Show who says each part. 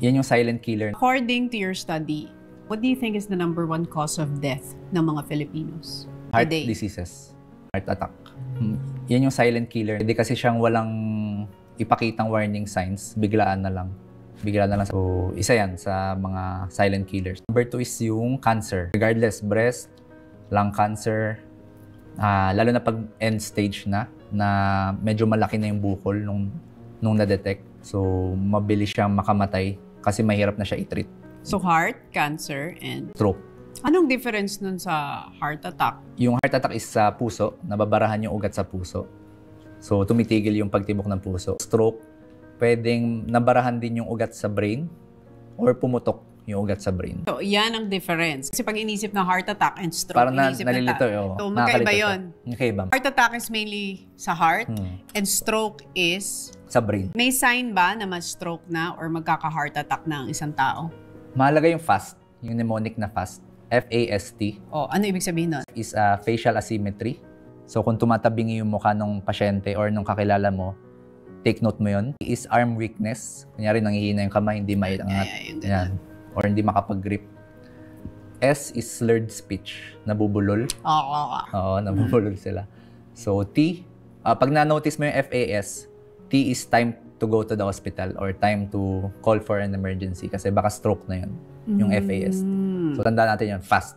Speaker 1: Yan yung silent killer.
Speaker 2: According to your study, what do you think is the #1 cause of death ng mga Filipinos
Speaker 1: Heart
Speaker 2: today?
Speaker 1: diseases. Heart attack. Yan yung silent killer. Hindi kasi siyang walang ipakitang warning signs. Biglaan na lang. Bigla na lang. So, isa yan sa mga silent killers. Number 2 is yung cancer. Regardless, breast, lung cancer, lalo na pag end stage na medyo malaki na yung bukol nung na-detect. So, mabilis siyang makamatay kasi mahirap na siya i-treat.
Speaker 2: So, heart, cancer, and
Speaker 1: Stroke.
Speaker 2: anong difference nun sa heart attack?
Speaker 1: Yung heart attack is sa puso, nababarahan yung ugat sa puso. So, tumitigil yung pagtibok ng puso. Stroke, pwedeng nabarahan din yung ugat sa brain or pumutok yung ugat sa brain.
Speaker 2: So, yan ang difference. Kasi pag inisip ng heart attack and stroke,
Speaker 1: Parang
Speaker 2: inisip
Speaker 1: nalilito yun.
Speaker 2: So, magkaiba yun.
Speaker 1: Magkaiba.
Speaker 2: Heart attack is mainly sa heart and stroke is...
Speaker 1: Sa brain.
Speaker 2: May sign ba na ma-stroke na or magkaka-heart attack na ang isang tao?
Speaker 1: Mahalaga yung FAST, yung mnemonic na FAST. F-A-S-T.
Speaker 2: O, ano ibig sabihin nun?
Speaker 1: Is facial asymmetry. So kung tumatabingi yung mukha ng pasyente or nung kakilala mo, take note mo yun. Is arm weakness. Kunyari nanghihina yung kamay, hindi maiangat. Yan. Or hindi makapag-grip. S is slurred speech. Nabubulol. Oo, nabubulol sila. So T, pag na-notice mo yung FAS, T is time to go to the hospital or time to call for an emergency kasi baka stroke na yun, yung FAS. So tandaan natin yun, fast.